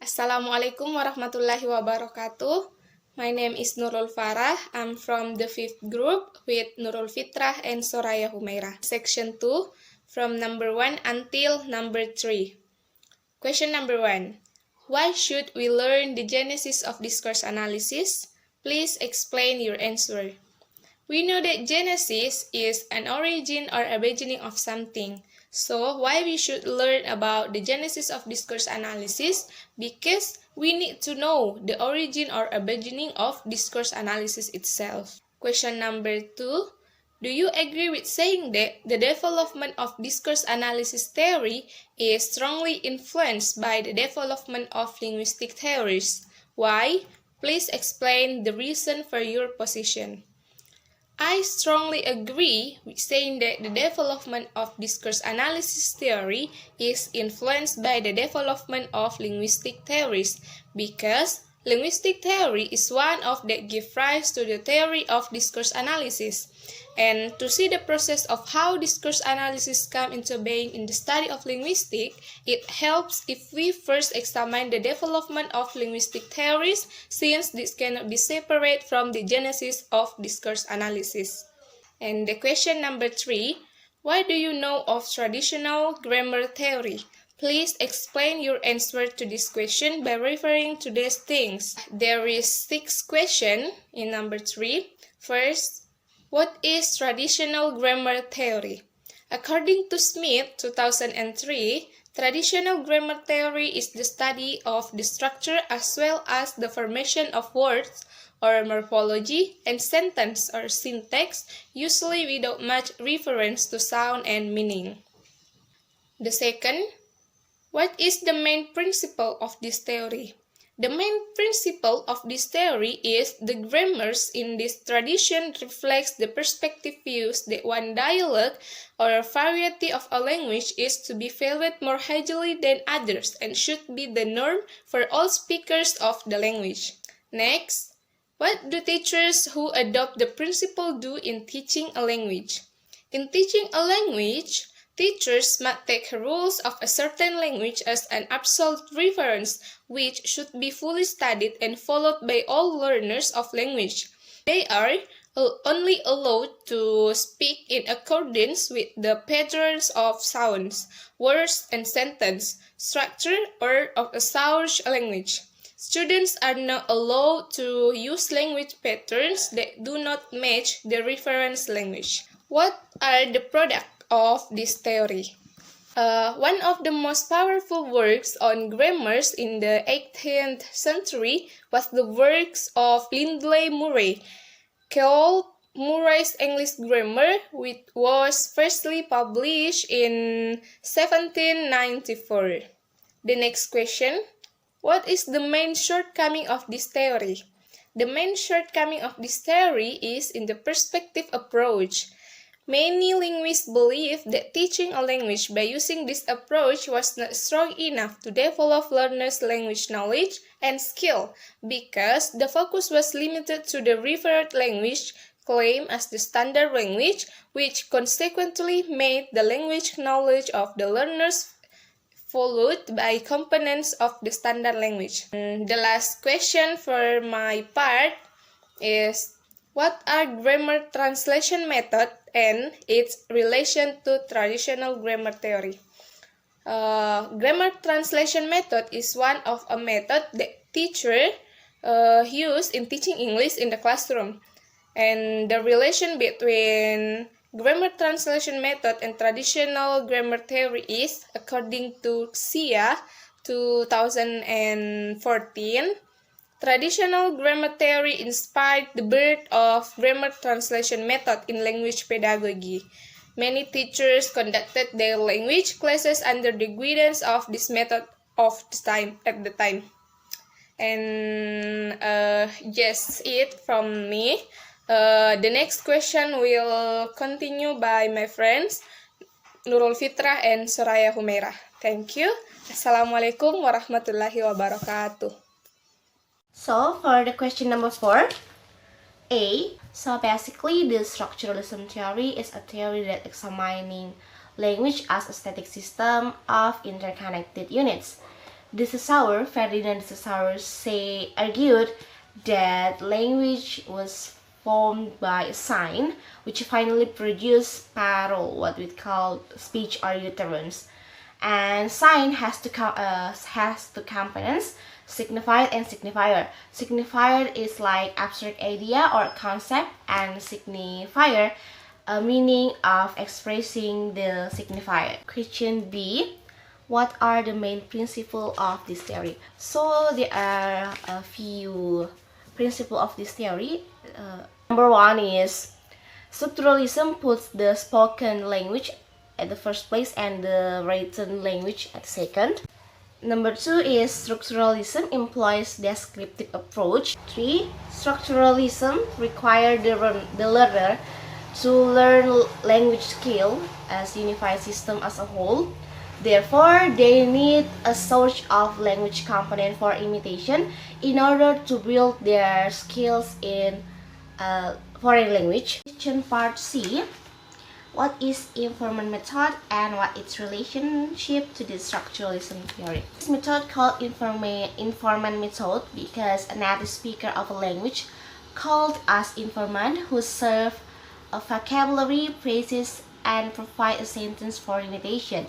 Assalamualaikum warahmatullahi wabarakatuh. My name is Nurul I'm from the 5th group with Nurul, Fitra, and Soraya Khumaira. Section 2, from number 1 until number 3. Question number 1. Why should we learn the genesis of discourse analysis? Please explain your answer. We know that genesis is an origin or a beginning of something. So why we should learn about the genesis of discourse analysis? Because we need to know the origin or a beginning of discourse analysis itself. Question number 2. Do you agree with saying that the development of discourse analysis theory is strongly influenced by the development of linguistic theories? Why? Please explain the reason for your position. I strongly agree with saying that the development of discourse analysis theory is influenced by the development of linguistic theories, because linguistic theory is one of that give rise to the theory of discourse analysis. And to see the process of how discourse analysis come into being in the study of linguistics, it helps if we first examine the development of linguistic theories, since this cannot be separate from the genesis of discourse analysis. And the question number 3, what do you know of traditional grammar theory? Please explain your answer to this question by referring to these things. There is 6 questions in number 3. First, what is traditional grammar theory? According to Smith, 2003, traditional grammar theory is the study of the structure as well as the formation of words or morphology and sentence or syntax, usually without much reference to sound and meaning. The second, what is the main principle of this theory? The main principle of this theory is the grammars in this tradition reflects the perspective views that one dialect or a variety of a language is to be valued more highly than others and should be the norm for all speakers of the language. Next, what do teachers who adopt the principle do in teaching a language? In teaching a language, teachers must take rules of a certain language as an absolute reference, which should be fully studied and followed by all learners of language. They are only allowed to speak in accordance with the patterns of sounds, words, and sentence structure or of a source language. Students are not allowed to use language patterns that do not match the reference language. What are the products of this theory? One of the most powerful works on grammars in the 18th century was the works of Lindley Murray, called Murray's English Grammar, which was firstly published in 1794. The next question, what is the main shortcoming of this theory? The main shortcoming of this theory is in the perspective approach. Many linguists believe that teaching a language by using this approach was not strong enough to develop learners' language knowledge and skill, because the focus was limited to the referred language claimed as the standard language, which consequently made the language knowledge of the learners followed by components of the standard language. And the last question for my part is, what are grammar translation method and its relation to traditional grammar theory? Grammar translation method is one of a method that teachers use in teaching English in the classroom. And the relation between grammar translation method and traditional grammar theory is, according to Xia, 2014, traditional grammar theory inspired the birth of grammar translation method in language pedagogy. Many teachers conducted their language classes under the guidance of this method at the time. And yes, it from me. The next question will continue by my friends Nurul, Fitra, and Soraya Khumaira. Thank you. Assalamualaikum warahmatullahi wabarakatuh. So for the question number 4, A. So basically, the structuralism theory is a theory that examining language as a static system of interconnected units. Ferdinand de Saussure argued that language was formed by a sign, which finally produced parah, what we call speech or utterance. And sign has two components, signified and signifier. Signifier is like abstract idea or concept, and signifier a meaning of expressing the signifier. Question B. What are the main principles of this theory? So there are a few principles of this theory. Number one is structuralism puts the spoken language at the first place and the written language at the second. Number two is structuralism employs descriptive approach. 3. Structuralism requires the learner to learn language skill as unified system as a whole. Therefore, they need a source of language component for imitation in order to build their skills in foreign language. Question part C. What is informant method and what its relationship to the structuralism theory? This method called informant method because a native speaker of a language called as informant who serve a vocabulary, phrases, and provide a sentence for imitation.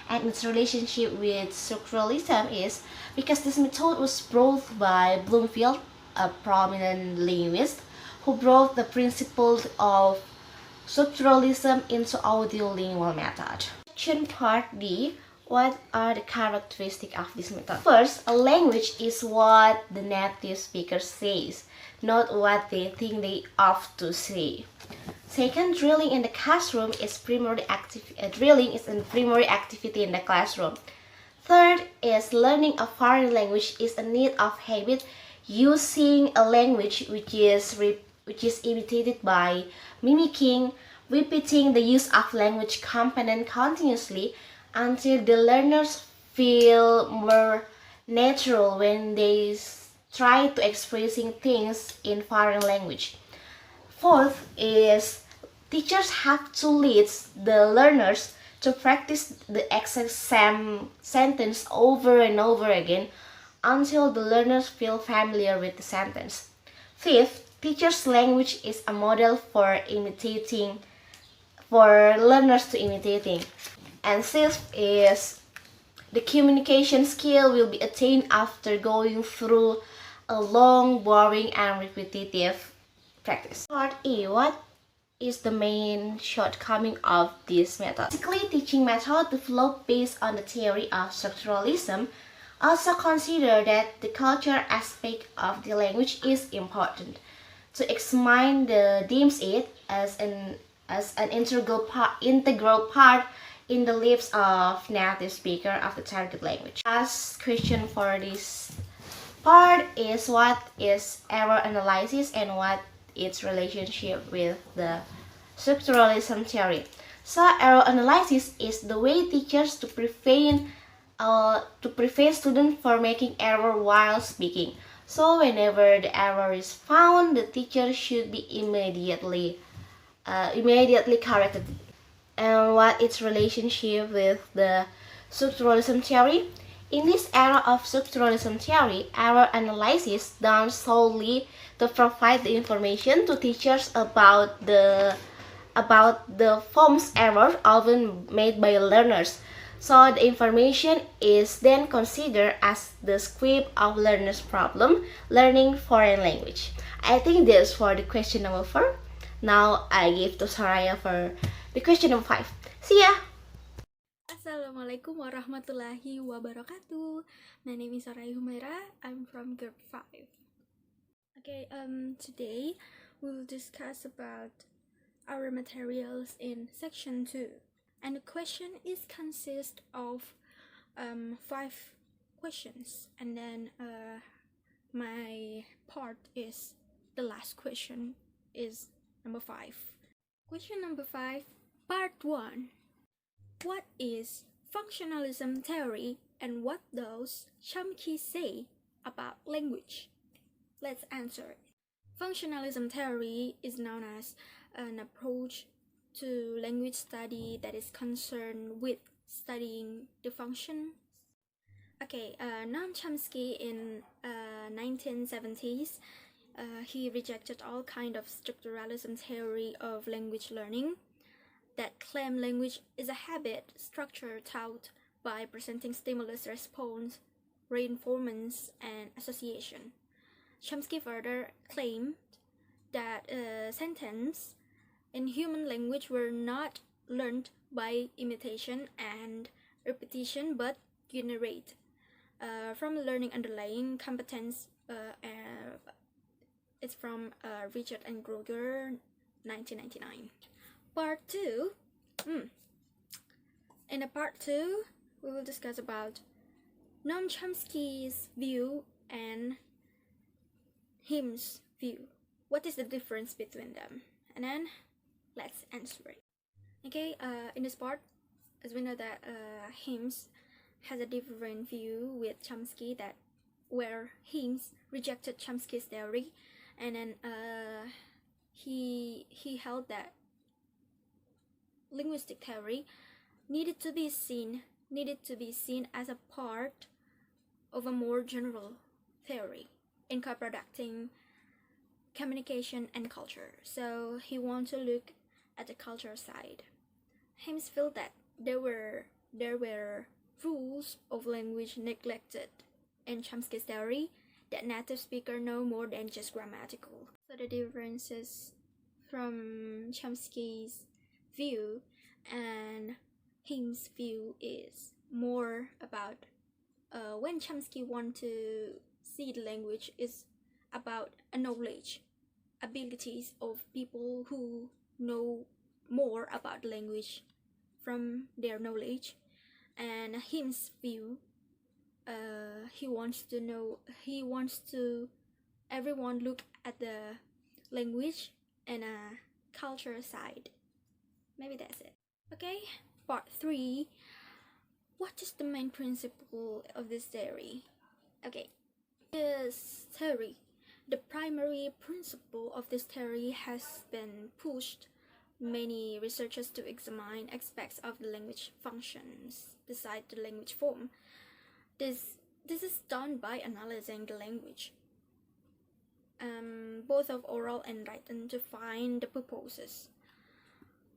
And its relationship with structuralism is because this method was brought by Bloomfield, a prominent linguist, who brought the principles of structuralism into audiolingual method. Question part D. What are the characteristics of this method? First, a language is what the native speaker says, not what they think they ought to say. Second, drilling in the classroom is drilling is a primary activity in the classroom. Third is learning a foreign language is a need of habit, using a language which is imitated by mimicking, repeating the use of language component continuously until the learners feel more natural when they try to expressing things in foreign language. Fourth is teachers have to lead the learners to practice the exact same sentence over and over again until the learners feel familiar with the sentence. Fifth, teachers' language is a model for learners to imitating. And sixth is the communication skill will be attained after going through a long, boring, and repetitive practice. Part E. What is the main shortcoming of this method? Basically, teaching method developed based on the theory of structuralism also consider that the cultural aspect of the language is important. To examine deems it as an integral part in the lives of native speaker of the target language. Last question for this part is what is error analysis and what its relationship with the structuralism theory. So error analysis is the way teachers to prevent students from making error while speaking. So whenever the error is found, the teacher should be immediately corrected. And what its relationship with the structuralism theory? In this era of structuralism theory, error analysis done solely to provide the information to teachers about the forms errors often made by learners. So the information is then considered as the script of learner's problem learning foreign language. I think this for the question number 4. Now I give to Soraya for the question number 5. See ya! Assalamualaikum warahmatullahi wabarakatuh. My name is Soraya khumaira. I'm from group 5. Okay, today we'll discuss about our materials in section 2. And the question consists of 5 questions, and then my part is the last question is number 5. Question number 5, part 1. What is functionalism theory and what does Chomsky say about language? Let's answer it. Functionalism theory is known as an approach to language study that is concerned with studying the functions Okay, Noam Chomsky in 1970s, he rejected all kind of structuralism theory of language learning that claim language is a habit structure taught by presenting stimulus response, reinforcements, and association. Chomsky further claimed that sentence in human language were not learned by imitation and repetition but generate from learning underlying competence. It's from Richard and Groger, 1999. Part 2. In the part 2, we will discuss about Noam Chomsky's view and him's view. What is the difference between them? And then let's answer it. Okay, in this part, as we know that Hims has a different view with Chomsky, that where Hims rejected Chomsky's theory, and then he held that linguistic theory needed to be seen as a part of a more general theory incorporating communication and culture. So he wants to look at the culture side. Hims felt that there were rules of language neglected in Chomsky's theory that native speakers know more than just grammatical. So the differences from Chomsky's view and Hims' view is more about when Chomsky wants to see the language is about a knowledge, abilities of people who know more about language from their knowledge, and Hims' view, he wants to everyone look at the language and a culture side. Maybe that's it. Okay, part 3. What is the main principle of this theory? Okay, this theory, the primary principle of this theory has been pushed many researchers to examine aspects of the language functions beside the language form. This is done by analyzing the language, both of oral and written, to find the purposes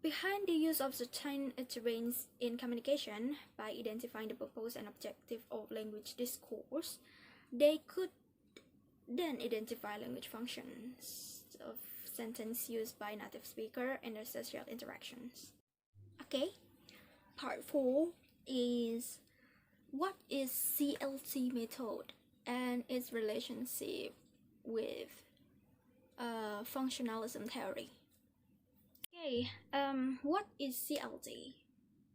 behind the use of certain terrains in communication. By identifying the purpose and objective of language discourse, they could then identify language functions of sentence used by native speaker and their social interactions. Okay, part 4 is what is CLT method and its relationship with functionalism theory. Okay, what is CLT?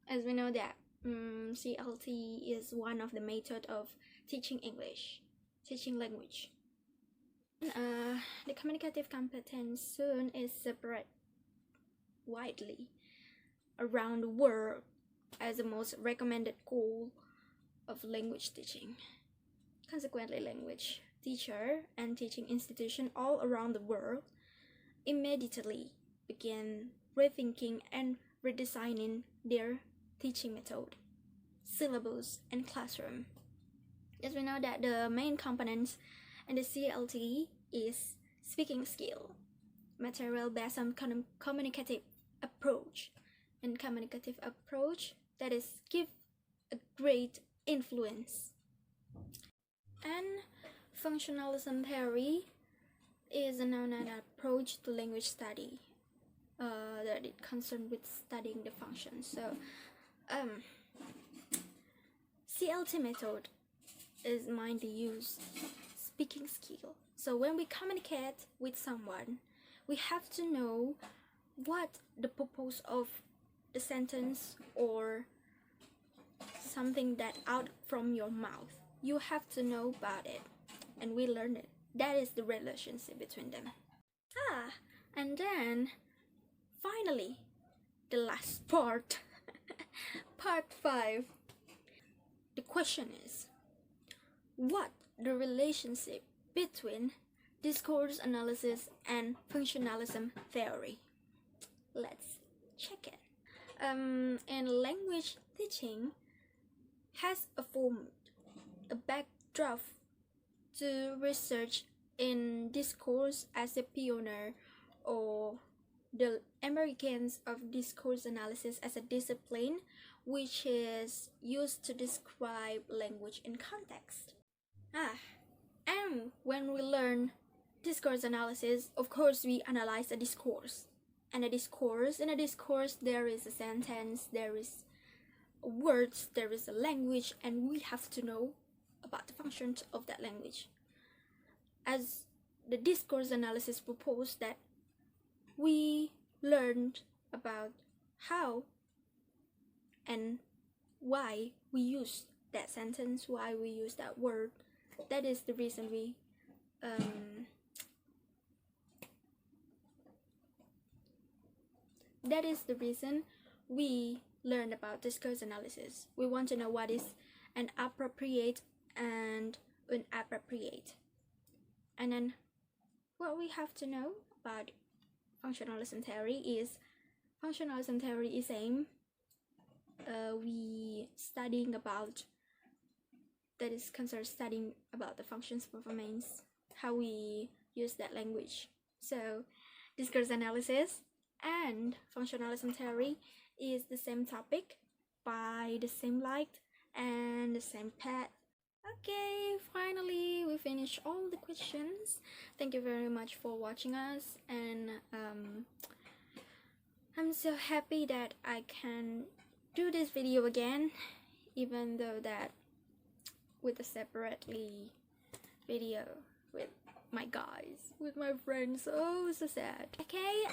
As we know that CLT is one of the methods of teaching English, teaching language. The communicative competence soon is spread widely around the world as the most recommended goal of language teaching. Consequently, language teacher and teaching institutions all around the world immediately began rethinking and redesigning their teaching method, syllabus, and classroom. As we know that the main components in the CLT is speaking skill, material based on communicative approach, and communicative approach that is give a great influence. And functionalism theory is a known approach to language study that is concerned with studying the functions. So CLT method is mainly use speaking skill. So when we communicate with someone, we have to know what the purpose of the sentence or something that out from your mouth. You have to know about it, and we learn it. That is the relationship between them. And then finally, the last part, part 5. The question is, what the relationship between discourse analysis and functionalism theory? Let's check it. And language teaching has evolved a backdrop to research in discourse as a pioneer, or the Americans of discourse analysis as a discipline which is used to describe language in context. And when we learn discourse analysis, of course we analyze a discourse. And in a discourse there is a sentence, there is words, there is a language, and we have to know about the functions of that language. As the discourse analysis proposed, that we learned about how and why we use that sentence, why we use that word. That is the reason we learn about discourse analysis. We want to know what is an appropriate and inappropriate. And then what we have to know about functionalism theory is saying we studying about, that is concerned studying about the functions, performance, how we use that language. So discourse analysis and functionalism theory is the same topic by the same light and the same path. Okay, finally we finished all the questions. Thank you very much for watching us, and I'm so happy that I can do this video again, even though that with a separately video with my guys, with my friends. Oh, so sad. Okay,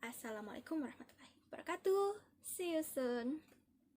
assalamualaikum warahmatullahi wabarakatuh. See you soon.